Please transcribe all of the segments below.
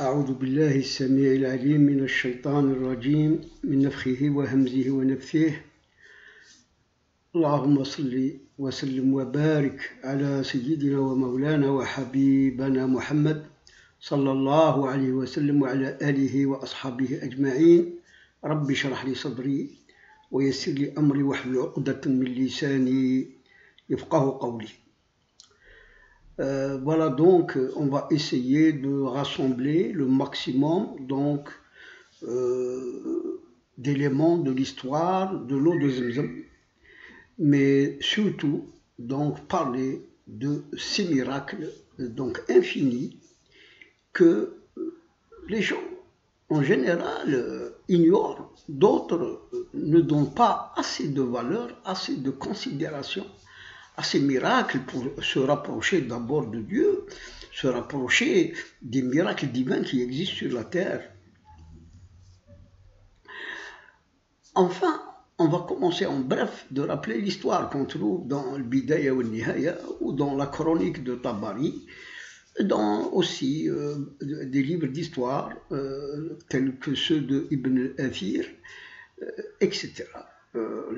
أعوذ بالله السميع العليم من الشيطان الرجيم من نفخه وهمزه ونفثه. اللهم صل وسلم وبارك على سيدنا ومولانا وحبيبنا محمد صلى الله عليه وسلم وعلى آله وأصحابه أجمعين. رب اشرح لي صدري ويسر لي أمري واحلل عقدة من لساني يفقه قولي. Voilà, donc on va essayer de rassembler le maximum donc d'éléments de l'histoire de l'eau de Zamzam, mais surtout donc parler de ces miracles donc infinis que les gens en général ignorent, d'autres ne donnent pas assez de valeur, assez de considération à ces miracles pour se rapprocher d'abord de Dieu, se rapprocher des miracles divins qui existent sur la terre. Enfin, on va commencer en bref de rappeler l'histoire qu'on trouve dans le Bidaya ou Nihaya ou dans la chronique de Tabari, dans aussi des livres d'histoire tels que ceux de Ibn al-Athir, etc.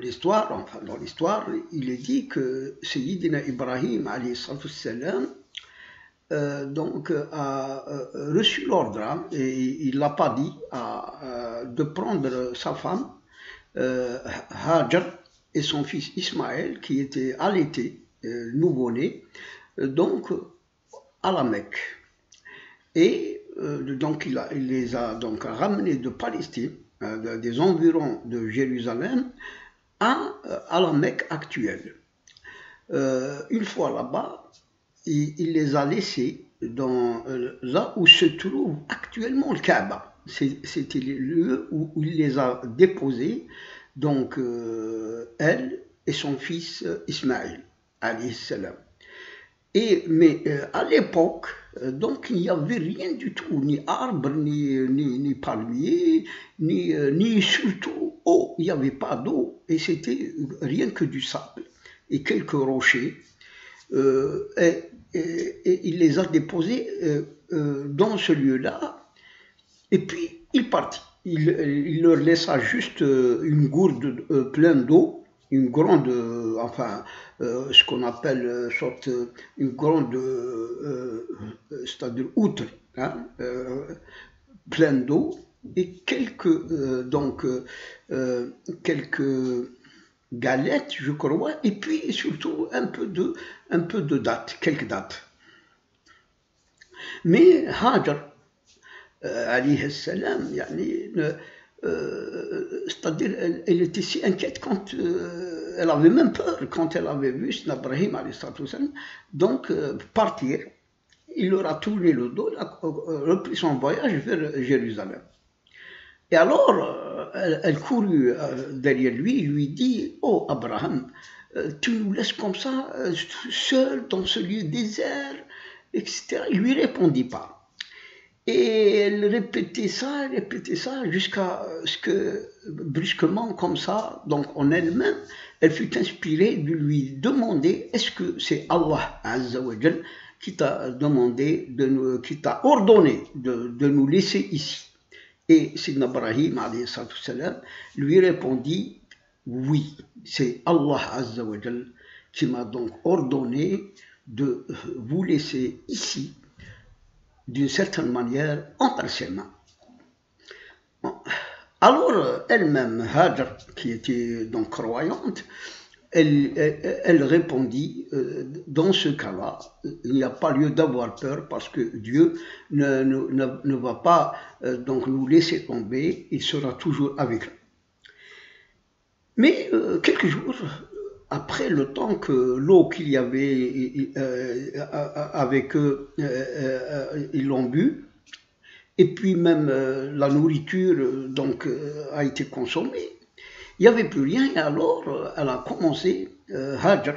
L'histoire, enfin dans l'histoire, il est dit que Sayyidina Ibrahim alayhi salam donc a reçu l'ordre, et il ne l'a pas dit, de prendre sa femme Hajar et son fils Ismaël qui était allaité, nouveau-né, donc à la Mecque. Et donc il les a donc ramenés de Palestine, des environs de Jérusalem, à la Mecque actuelle. Une fois là-bas, il les a laissés dans, là où se trouve actuellement le Kaaba. C'était le lieu où il les a déposés, donc elle et son fils Ismaël, alayhi salam. Mais à l'époque, donc il n'y avait rien du tout, ni arbre, ni palmier, ni surtout eau. Il n'y avait pas d'eau, et c'était rien que du sable et quelques rochers. Et il les a déposés dans ce lieu-là, et puis il partit. Il leur laissa juste une gourde pleine d'eau, une grande, enfin, ce qu'on appelle sorte, une grande, c'est-à-dire outre, hein, pleine d'eau, et quelques, quelques galettes, je crois, et puis surtout un peu de dattes, quelques dattes. Mais Hajar, alayhi salam, c'est-à-dire elle était si inquiète quand elle avait même peur quand elle avait vu Ibrahim donc partir. Il leur a tourné le dos, il a repris son voyage vers Jérusalem. Et alors elle courut derrière lui, il lui dit: oh Abraham, tu nous laisses comme ça seul dans ce lieu désert, etc. Il lui répondit pas. Et elle répétait ça jusqu'à ce que, brusquement, comme ça, donc en elle-même, elle fut inspirée de lui demander: est-ce que c'est Allah Azza wa Jal qui t'a demandé, qui t'a ordonné de nous laisser ici? Et Sidna Ibrahim alayhi salam lui répondit: oui, c'est Allah Azza wa Jal qui m'a donc ordonné de vous laisser ici, d'une certaine manière, entre ses mains. Bon. Alors, elle-même, Hajar, qui était donc croyante, elle répondit: dans ce cas-là, il n'y a pas lieu d'avoir peur, parce que Dieu ne va pas donc nous laisser tomber, il sera toujours avec nous. Mais quelques jours après, le temps que l'eau qu'il y avait avec eux, ils l'ont bu, et puis même la nourriture donc a été consommée, il n'y avait plus rien. Et alors elle a commencé, Hajar,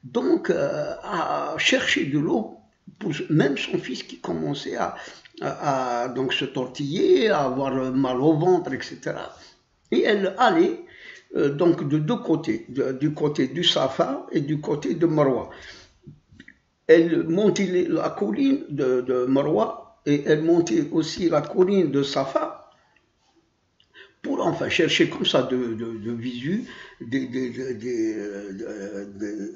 donc à chercher de l'eau pour même son fils qui commençait à donc se tortiller, à avoir mal au ventre, etc. Et elle allait donc de deux côtés, du côté du Safa et du côté de Marwa. Elle montait la colline de Marwa et elle montait aussi la colline de Safa pour enfin chercher comme ça de visu,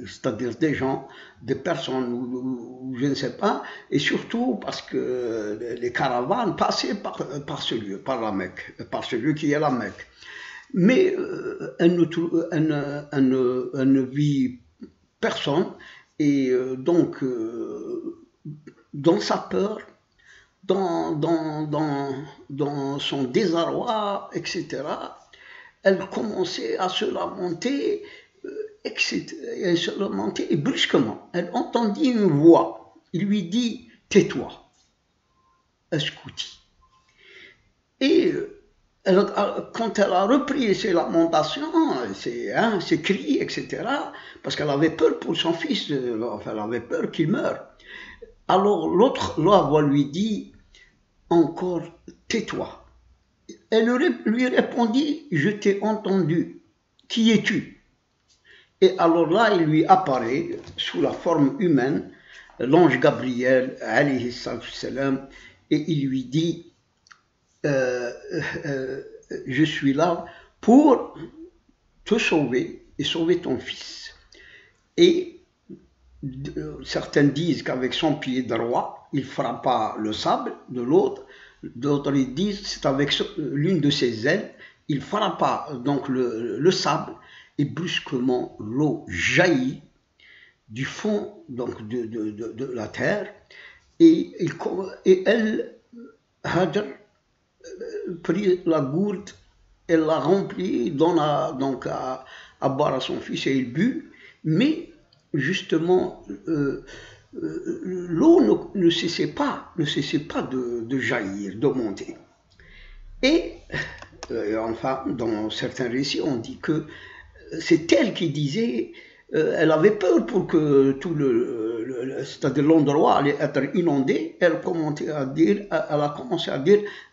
c'est-à-dire des gens, des personnes, ou je ne sais pas, et surtout parce que les caravanes passaient par ce lieu, par la Mecque, par ce lieu qui est la Mecque. Mais elle ne vit personne, et donc dans sa peur, dans son désarroi, etc., elle commençait à se lamenter, etc., et brusquement, elle entendit une voix. Il lui dit « Tais-toi, escouti ». Et quand elle a repris ses lamentations, ses cris, etc., parce qu'elle avait peur pour son fils, enfin, elle avait peur qu'il meure. Alors la voix lui dit encore « Tais-toi ». Elle lui répondit « Je t'ai entendu, qui es-tu » Et alors là, il lui apparaît sous la forme humaine l'ange Gabriel, alayhi salam, et il lui dit je suis là pour te sauver et sauver ton fils. Et certains disent qu'avec son pied droit, il frappa le sable de l'autre. D'autres disent c'est avec l'une de ses ailes, il frappa donc le sable et brusquement l'eau jaillit du fond donc de la terre et elle, Hajar, prit la gourde, elle l'a remplie, donna donc à boire à son fils et il but, mais justement l'eau ne cessait pas de jaillir, de monter. Et enfin, dans certains récits, on dit que c'est elle qui disait, elle avait peur pour que tout c'est-à-dire l'endroit allait être inondé. Elle a commencé à dire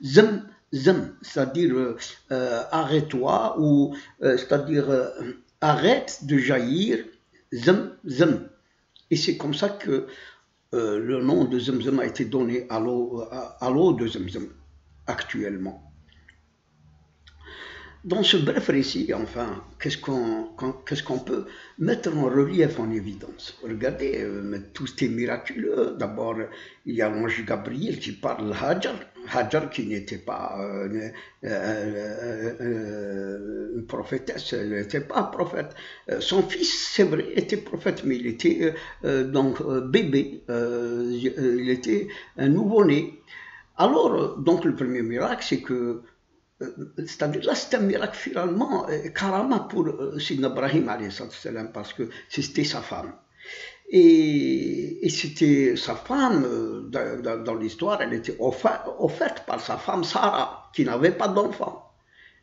zem, zem, c'est-à-dire arrête-toi, ou c'est-à-dire arrête de jaillir, zem, zem. Et c'est comme ça que le nom de Zemzem a été donné à l'eau de Zemzem actuellement. Dans ce bref récit, enfin, qu'est-ce qu'on peut mettre en relief, en évidence? Regardez, tout est miraculeux. D'abord, il y a l'ange Gabriel qui parle Hajar qui n'était pas une prophétesse, elle n'était pas prophète. Son fils, c'est vrai, était prophète, mais il était donc bébé, il était un nouveau-né. Alors, donc le premier miracle, c'est que c'est-à-dire là c'est un miracle finalement karama pour Sidna Ibrahim parce que c'était sa femme et c'était sa femme dans l'histoire, elle était offerte par sa femme Sarah qui n'avait pas d'enfant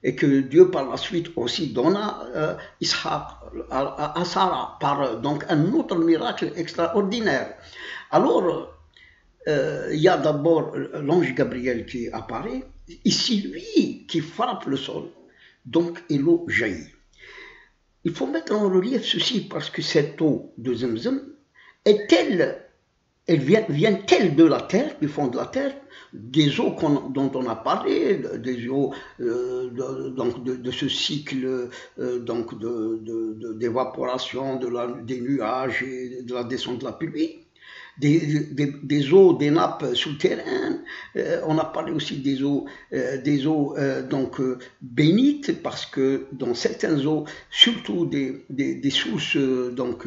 et que Dieu par la suite aussi donna Ishaq à Sarah par donc un autre miracle extraordinaire. Alors il y a d'abord l'ange Gabriel qui apparaît, ici lui qui frappe le sol, donc et l'eau jaillit. Il faut mettre en relief ceci parce que cette eau de Zemzem est-elle, elle vient-elle de la terre, du fond de la terre, des eaux dont on a parlé, des eaux donc de ce cycle donc d'évaporation des nuages et de la descente de la pluie, des eaux, des nappes souterraines, on a parlé aussi des eaux donc bénites, parce que dans certaines eaux, surtout des sources donc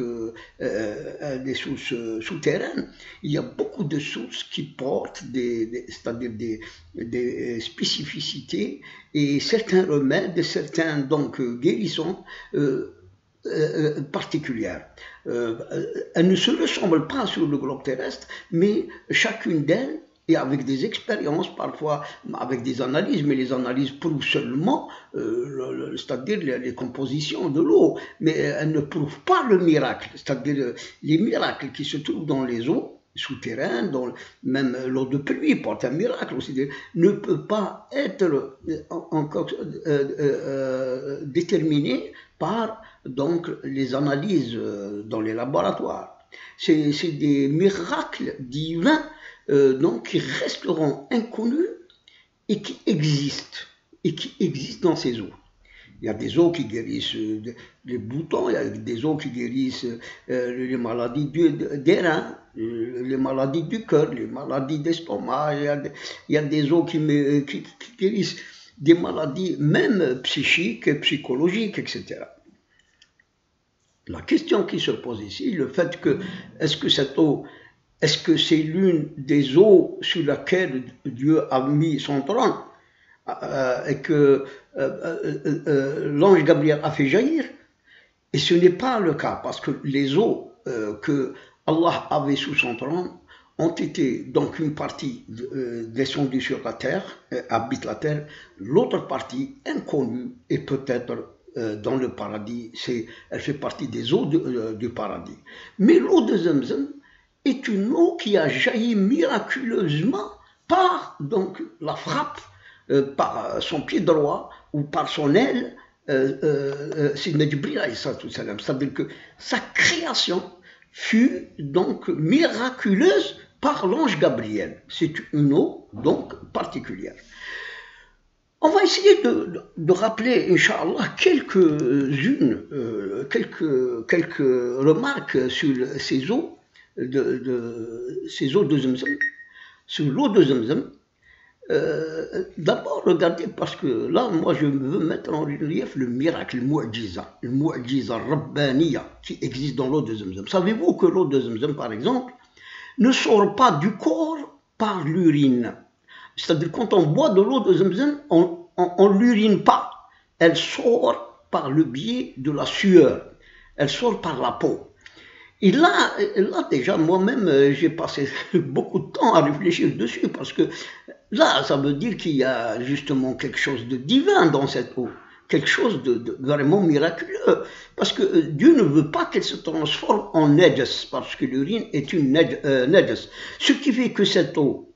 des sources souterraines, il y a beaucoup de sources qui portent c'est-à-dire des spécificités et certains remèdes, certains donc guérissons particulières. Elles ne se ressemblent pas sur le globe terrestre, mais chacune d'elles, et avec des expériences, parfois avec des analyses, mais les analyses prouvent seulement, c'est-à-dire les compositions de l'eau, mais elles ne prouvent pas le miracle, c'est-à-dire les miracles qui se trouvent dans les eaux souterraines, même l'eau de pluie porte un miracle aussi, ne peut pas être encore déterminé par donc les analyses dans les laboratoires. C'est des miracles divins donc qui resteront inconnus et qui existent dans ces eaux. Il y a des eaux qui guérissent les boutons, il y a des eaux qui guérissent les maladies des reins, les maladies du cœur, les maladies d'estomac, il y a des eaux qui guérissent des maladies même psychiques, psychologiques, etc. La question qui se pose ici, le fait que, est-ce que cette eau, est-ce que c'est l'une des eaux sur laquelle Dieu a mis son trône et que l'ange Gabriel a fait jaillir? Et ce n'est pas le cas, parce que les eaux que Allah avait sous son trône ont été donc une partie descendue sur la terre, habite la terre, l'autre partie inconnue et peut-être dans le paradis, elle fait partie des eaux du paradis. Mais l'eau de Zamzam est une eau qui a jailli miraculeusement par donc la frappe, par son pied droit ou par son aile, c'est Jibril, c'est-à-dire que sa création fut donc miraculeuse par l'ange Gabriel. C'est une eau donc particulière. On va essayer de rappeler, Inch'Allah, quelques remarques sur ces eaux de Zamzam, sur l'eau de Zamzam. D'abord, regardez, parce que là, moi, je veux mettre en relief le miracle, le mu'jiza rabbaniya qui existe dans l'eau de Zamzam. Savez-vous que l'eau de Zamzam, par exemple, ne sort pas du corps par l'urine? C'est-à-dire, quand on boit de l'eau de Zamzam, on ne l'urine pas. Elle sort par le biais de la sueur. Elle sort par la peau. Et là déjà, moi-même, j'ai passé beaucoup de temps à réfléchir dessus, parce que là, ça veut dire qu'il y a justement quelque chose de divin dans cette eau, quelque chose de vraiment miraculeux, parce que Dieu ne veut pas qu'elle se transforme en najas, parce que l'urine est une najas. Ce qui fait que cette eau,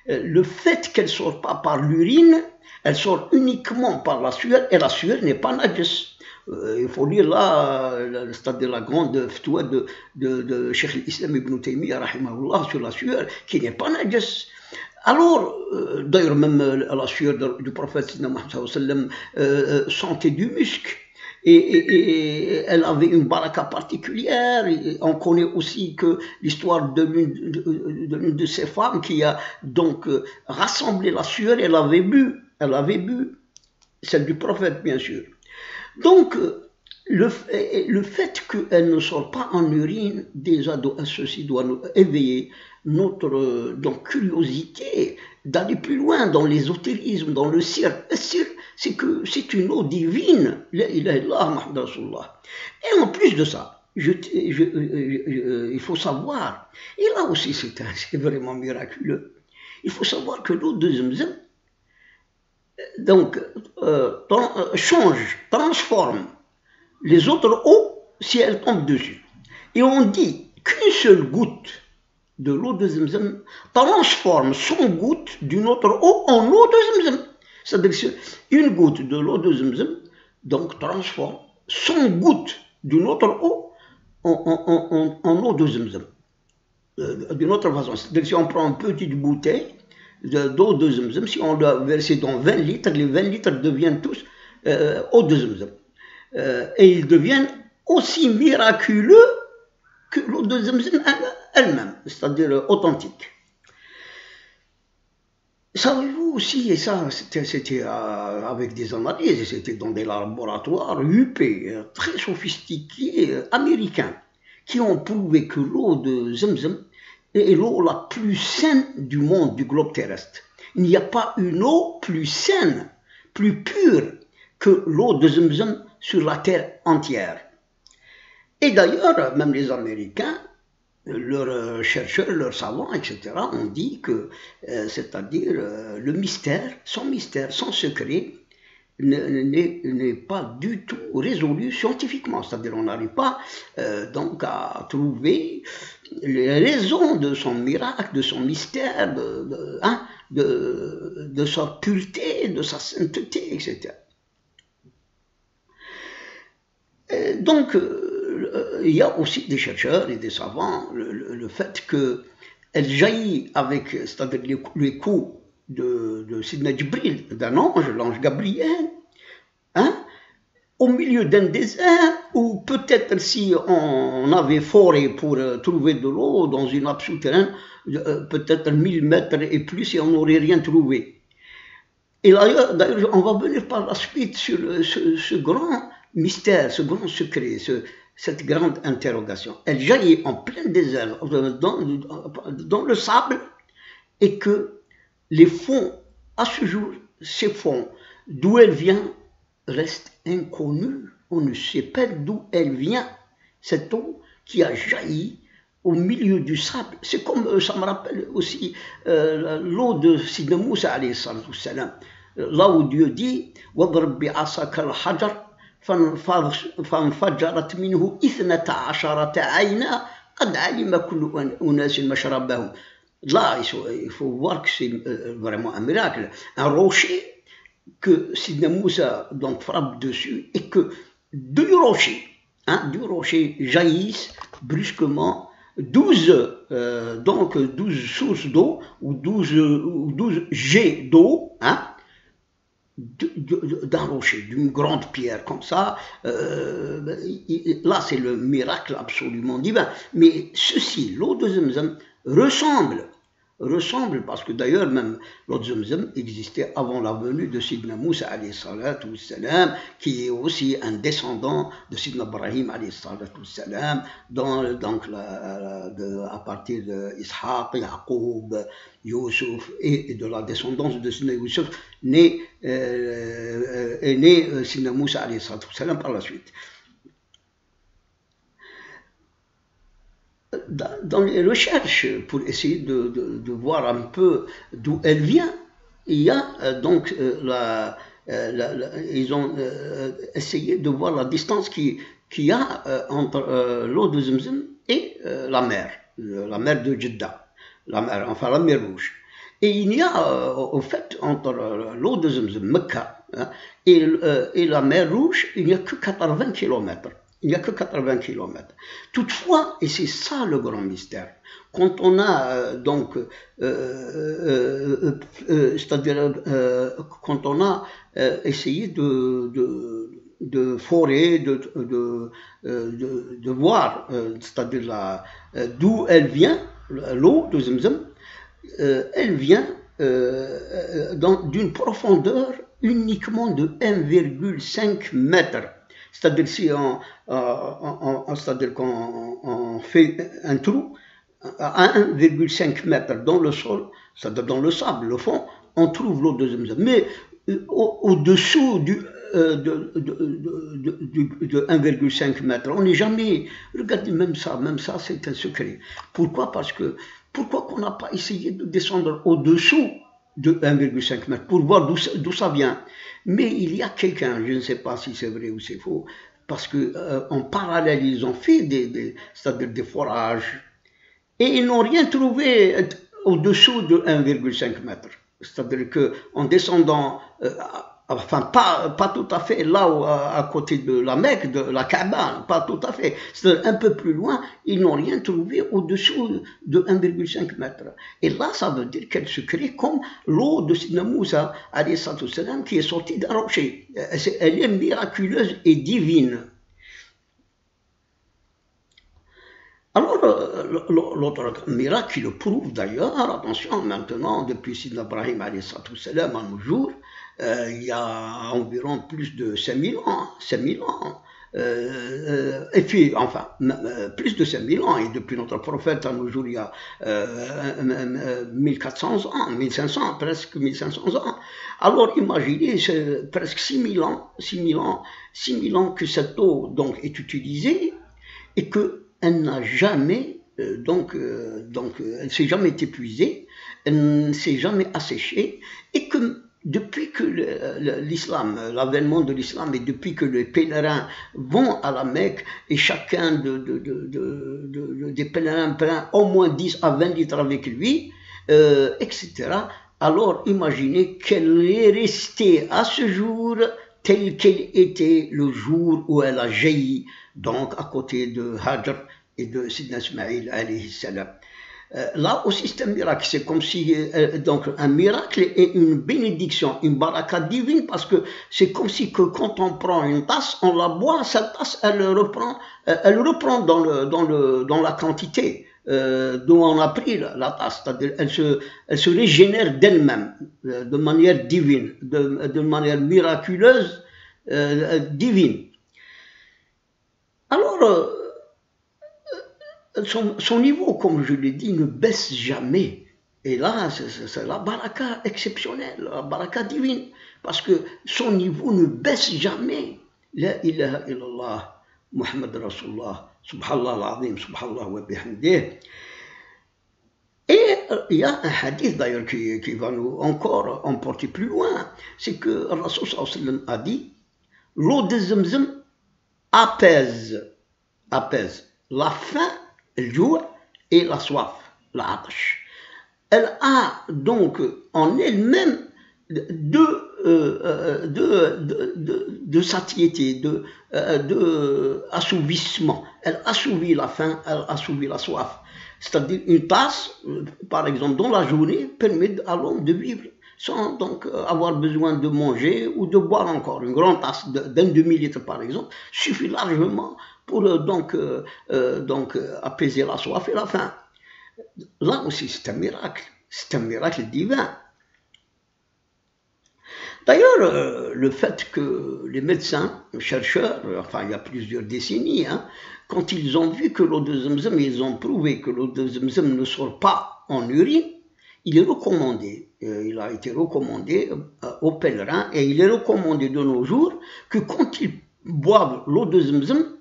le fait qu'elle ne sort pas par l'urine, elle sort uniquement par la sueur, et la sueur n'est pas najas. Il faut lire là, c'est-à-dire la grande ftoua de Cheikh l'Islam Ibn Taymiyyah, rahimahullah, sur la sueur, qui n'est pas najas. Alors, d'ailleurs, même la sueur du prophète Mohammed sentait du musc. Et elle avait une baraka particulière. Et on connaît aussi que l'histoire de l'une de ces femmes qui a donc rassemblé la sueur, elle avait bu, celle du prophète, bien sûr. Donc, le fait qu'elle ne sort pas en urine, déjà, ceci doit nous éveiller notre curiosité d'aller plus loin dans l'ésotérisme, dans le sir. Le sir, c'est que c'est une eau divine. Et en plus de ça, il faut savoir, et là aussi c'est vraiment miraculeux, il faut savoir que l'eau de Zamzam donc transforme les autres eaux si elles tombent dessus. Et on dit qu'une seule goutte de l'eau de Zamzam transforme 100 gouttes d'une autre eau en eau de Zamzam. C'est-à-dire qu'une goutte de l'eau de Zamzam donc transforme 100 gouttes d'une autre eau en eau de Zamzam. D'une autre façon, c'est-à-dire si on prend une petite bouteille d'eau de Zamzam, si on l'a versé dans 20 litres, les 20 litres deviennent tous eau de Zamzam. Et ils deviennent aussi miraculeux que l'eau de Zamzam elle-même, c'est-à-dire authentique. Savez-vous aussi, et ça c'était avec des analyses, c'était dans des laboratoires huppés, très sophistiqués, américains, qui ont prouvé que l'eau de Zamzam est l'eau la plus saine du monde, du globe terrestre. Il n'y a pas une eau plus saine, plus pure que l'eau de Zamzam sur la terre entière. Et d'ailleurs, même les Américains, leurs chercheurs, leurs savants, etc., ont dit que, c'est-à-dire, le mystère, son secret, n'est pas du tout résolu scientifiquement. C'est-à-dire, on n'arrive pas donc à trouver les raisons de son miracle, de son mystère, de sa pureté, de sa sainteté, etc. Donc, il y a aussi des chercheurs et des savants, le fait que elle jaillit avec, c'est-à-dire les coups de Sidna Jibril, d'un ange, l'ange Gabriel, hein, au milieu d'un désert où peut-être si on avait foré pour trouver de l'eau dans une nappe souterraine, peut-être 1000 mètres et plus, et on n'aurait rien trouvé. Et d'ailleurs, on va venir par la suite sur ce grand mystère, ce grand secret, cette grande interrogation. Elle jaillit en plein désert, dans le sable, et que les fonds, à ce jour, ces fonds, d'où elle vient, restent inconnus. On ne sait pas d'où elle vient, cette eau qui a jailli au milieu du sable. C'est comme, ça me rappelle aussi l'eau de Sidna Moussa, alayhi salam, là où Dieu dit « وَضْرِبْ بِعَصَاكَ الْحَجَرَ فَانْفَجَّرَتْ مِنْهُ 12 عَيْنًا قَدْ عَلِمَ كُلُّ أُنَاسٍ مَشْرَبَهُم ». Là, il faut voir que c'est vraiment un miracle. Un rocher que Sidna Moussa donc frappe dessus et que du rocher jaillissent brusquement 12 sources d'eau ou 12 jets d'eau, hein, d'un rocher, d'une grande pierre comme ça. Là, c'est le miracle absolument divin. Mais ceci, l'eau de Zamzam, ressemble, parce que d'ailleurs même l'eau de Zamzam existait avant la venue de Sidna Moussa alayhi salatu salam, qui est aussi un descendant de Sidna Ibrahim alayhi salatu salam, donc à partir de Ishaq, Yaqub, Youssouf, et de la descendance de Sidna Youssouf est né Sidna Moussa alayhi salatu salam par la suite. Dans les recherches, pour essayer de voir un peu d'où elle vient, il y a donc ils ont essayé de voir la distance qu'il y a entre l'eau de Zamzam et la mer de Jeddah, la mer Rouge. Et il y a au fait entre l'eau de Zamzam, Mecca, hein, et la mer Rouge, il n'y a que 80 km. Il n'y a que 80 km. Toutefois, et c'est ça le grand mystère, quand on a c'est-à-dire quand on a essayé de forer, de voir, c'est-à-dire d'où elle vient, l'eau de Zamzam, elle vient d'une profondeur uniquement de 1,5 mètre. C'est-à-dire si c'est-à-dire qu'on fait un trou à 1,5 mètre dans le sol, c'est-à-dire dans le sable, le fond, on trouve l'eau de Zamzam. Mais au-dessous de 1,5 mètre, on n'est jamais... Regardez, même ça c'est un secret. Pourquoi qu'on n'a pas essayé de descendre au-dessous de 1,5 mètre pour voir d'où ça vient. Mais il y a quelqu'un, je ne sais pas si c'est vrai ou c'est faux, parce qu'en parallèle, ils ont fait c'est-à-dire des forages, et ils n'ont rien trouvé au-dessous de 1,5 mètre. C'est-à-dire qu'en descendant, enfin pas tout à fait là où, à côté de la Mecque, de la Kaaba, pas tout à fait. C'est-à-dire un peu plus loin, ils n'ont rien trouvé au-dessous de 1,5 mètre. Et là, ça veut dire qu'elle se crée comme l'eau de Sidna Moussa, alayhi salam, qui est sortie d'un rocher. Elle est miraculeuse et divine. Alors, l'autre miracle qui le prouve d'ailleurs, attention, maintenant, depuis Sidna Ibrahim alayhi salam à nos jours, il y a environ plus de 5000 ans, et puis, enfin, plus de 5000 ans, et depuis notre prophète à nos jours, il y a 1400 ans, 1500, presque 1500 ans. Alors, imaginez, c'est presque 6000 ans que cette eau donc, est utilisée, et qu'elle n'a jamais, elle ne s'est jamais épuisée, elle ne s'est jamais asséchée, et que depuis que l'islam, l'avènement de l'islam, et depuis que les pèlerins vont à la Mecque, et chacun des pèlerins prend au moins 10 à 20 litres avec lui, etc., alors imaginez qu'elle est restée à ce jour telle qu'elle était le jour où elle a jailli, donc à côté de Hajar et de Sidna Ismaïl alayhi salam. Là aussi, c'est un miracle. C'est comme si, donc, un miracle est une bénédiction, une baraka divine, parce que c'est comme si que quand on prend une tasse, on la boit, cette tasse, elle reprend dans la quantité dont on a pris la tasse. C'est-à-dire, elle se régénère d'elle-même, de manière divine, de manière miraculeuse, divine. Alors, son niveau, comme je l'ai dit, ne baisse jamais. Et là, c'est la baraka exceptionnelle, la baraka divine, parce que son niveau ne baisse jamais. La ilaha illallah, Muhammad Rasulullah, subhanallah al-azim, subhanallah wa bihamdih. Et il y a un hadith d'ailleurs qui va nous encore emporter plus loin, c'est que Rasul sallallahu a dit, l'eau de Zamzam apaise la faim, le jour et la soif, la atash. Elle a donc en elle-même de satiété, de assouvissement. Elle assouvit la faim, elle assouvit la soif. C'est-à-dire une tasse, par exemple, dans la journée, permet à l'homme de vivre sans donc avoir besoin de manger ou de boire encore. Une grande tasse d'un demi-litre, par exemple, suffit largement pour donc apaiser la soif et la faim. Là aussi, c'est un miracle divin. D'ailleurs, le fait que les médecins, chercheurs, enfin il y a plusieurs décennies, quand ils ont vu que l'eau de Zamzam, ils ont prouvé que l'eau de Zamzam ne sort pas en urine, il est recommandé, il a été recommandé aux pèlerins et il est recommandé de nos jours que quand ils boivent l'eau de Zamzam,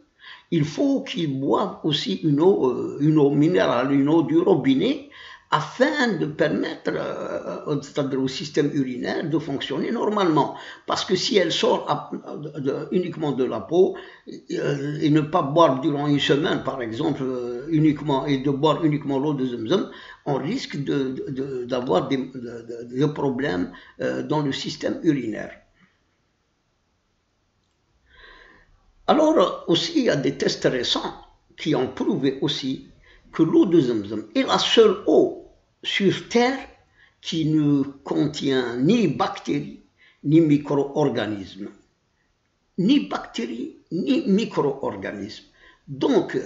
il faut qu'ils boivent aussi une eau minérale, une eau du robinet, afin de permettre au système urinaire de fonctionner normalement. Parce que si elle sort uniquement de la peau, et ne pas boire durant une semaine, par exemple, et de boire uniquement l'eau de Zamzam, on risque d'avoir des problèmes dans le système urinaire. Alors aussi, il y a des tests récents qui ont prouvé aussi que l'eau de Zamzam est la seule eau sur Terre qui ne contient ni bactéries, ni micro-organismes. Ni bactéries, ni micro-organismes. Donc,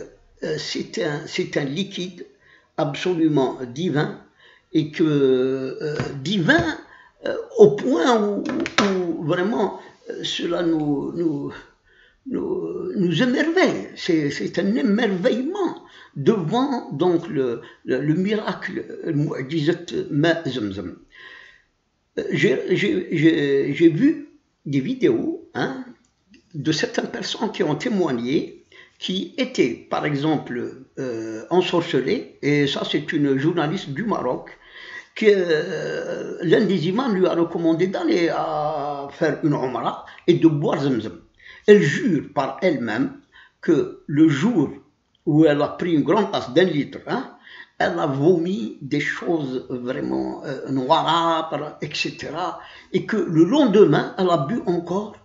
c'est un liquide absolument divin, et que divin au point où vraiment cela nous émerveille. C'est un émerveillement devant donc le miracle Ma Zamzam. J'ai vu des vidéos de certaines personnes qui ont témoigné, qui étaient par exemple ensorcelées, et ça c'est une journaliste du Maroc, que l'un des imams lui a recommandé d'aller faire une Umrah et de boire Zamzam. Elle jure par elle-même que le jour où elle a pris une grande tasse d'1 litre, elle a vomi des choses vraiment noirâtres, etc. Et que le lendemain, elle a bu encore.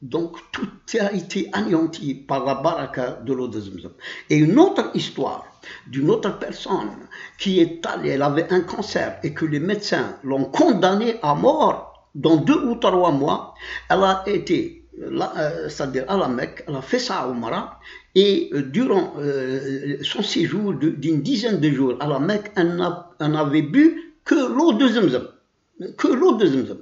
Donc tout a été anéanti par la baraka de l'eau de Zamzam. Et une autre histoire d'une autre personne qui est allée, elle avait un cancer et que les médecins l'ont condamnée à mort dans 2 ou 3 mois. Elle a été, c'est-à-dire à la Mecque, elle a fait sa Umrah, et durant son séjour d'une dizaine de jours à la Mecque, elle n'avait bu que l'eau de Zamzam. Que l'eau de Zamzam.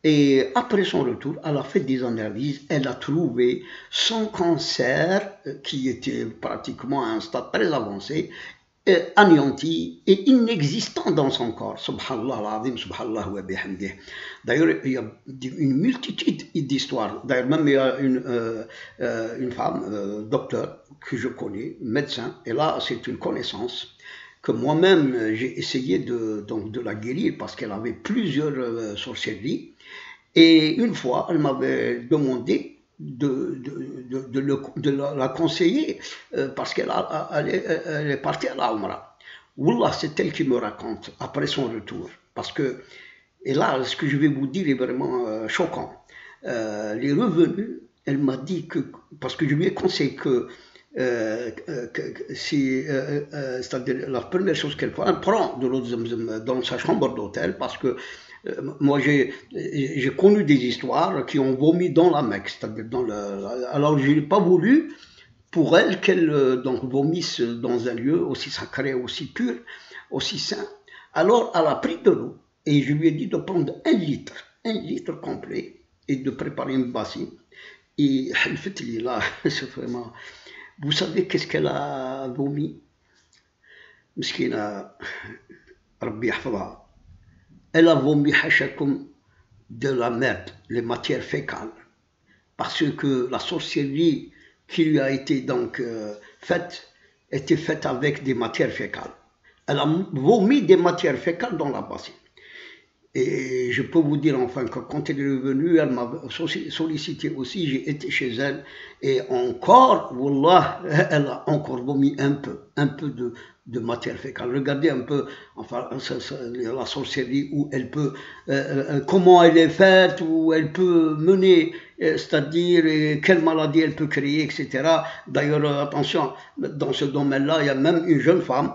Et après son retour, elle a fait des analyses, elle a trouvé son cancer, qui était pratiquement à un stade très avancé, anéanti et inexistant dans son corps. Subhanallah al-azim, subhanallah wa bihamdih. D'ailleurs, il y a une multitude d'histoires. D'ailleurs, même il y a une femme, docteur, que je connais, médecin, et là, c'est une connaissance que moi-même, j'ai essayé de la guérir parce qu'elle avait plusieurs sorcelleries. Et une fois, elle m'avait demandé de la conseiller parce qu'elle est partie à la Umrah. Wallah, c'est elle qui me raconte après son retour. Parce que, et là, ce que je vais vous dire est vraiment choquant. Les revenus, elle m'a dit que, parce que je lui ai conseillé que c'est-à-dire la première chose qu'elle fait, elle prend de l'eau de Zamzam dans sa chambre d'hôtel parce que moi j'ai connu des histoires qui ont vomi dans la Mecque, c'est-à-dire alors je n'ai pas voulu pour elle qu'elle donc vomisse dans un lieu aussi sacré, aussi pur, aussi saint. Alors elle a pris de l'eau et je lui ai dit de prendre un litre complet et de préparer une bassine. Et là, c'est vraiment... Vous savez qu'est-ce qu'elle a vomi? Miskina, Rabbi yahfadha. Elle a vomi hashakum de la merde, les matières fécales. Parce que la sorcellerie qui lui a été donc faite était faite avec des matières fécales. Elle a vomi des matières fécales dans la bassine. Et je peux vous dire enfin que quand elle est revenue, elle m'a sollicité aussi, j'ai été chez elle, et encore, wallah, elle a encore vomi un peu de matière fécale. Regardez un peu, enfin, la sorcellerie, où elle peut, comment elle est faite, où elle peut mener, c'est-à-dire quelle maladie elle peut créer, etc. D'ailleurs, attention, dans ce domaine-là, il y a même une jeune femme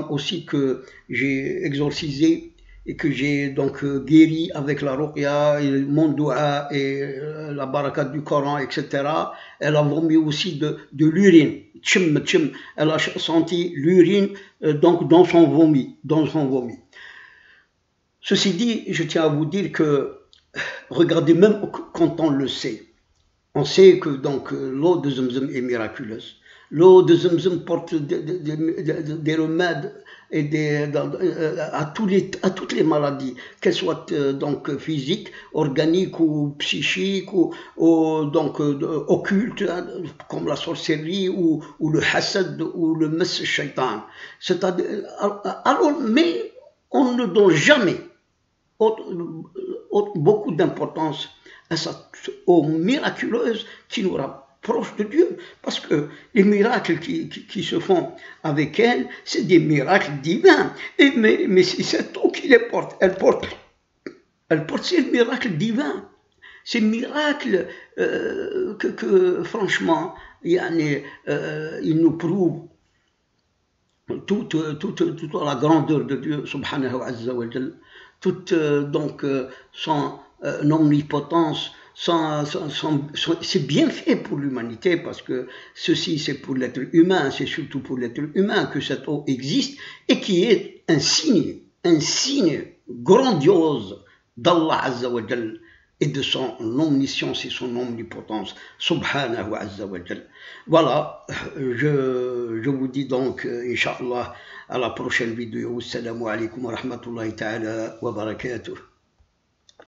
aussi que j'ai exorcisée, et que j'ai donc guéri avec la ruqya, et mon dua et la baraka du Coran, etc. Elle a vomi aussi de l'urine. Elle a senti l'urine donc dans son vomi. Ceci dit, je tiens à vous dire que, regardez, même quand on le sait, on sait que donc l'eau de Zamzam est miraculeuse. L'eau de Zamzam porte des remèdes et à toutes les maladies, qu'elles soient donc physiques, organiques ou psychiques, ou donc occultes, comme la sorcellerie ou le hasad ou le mas shaitan. Alors, mais on ne donne jamais beaucoup d'importance à cette eau miraculeuse qui nous rapproche de Dieu, parce que les miracles qui se font avec elle, c'est des miracles divins. Mais c'est cette eau qui les porte. Elle porte ces miracles divins, ces miracles que franchement, il nous prouve toute la grandeur de Dieu, subhanahu wa ta'ala, toute donc son omnipotence. C'est bien fait pour l'humanité, parce que ceci c'est pour l'être humain, c'est surtout pour l'être humain que cette eau existe, et qui est un signe grandiose d'Allah Azza wa Jal et de son omniscience et son omnipotence, subhanahu azza wa jal. Voilà, je vous dis donc, Inch'Allah, à la prochaine vidéo. Assalamu alaikum wa rahmatullahi ta'ala wa barakatuh.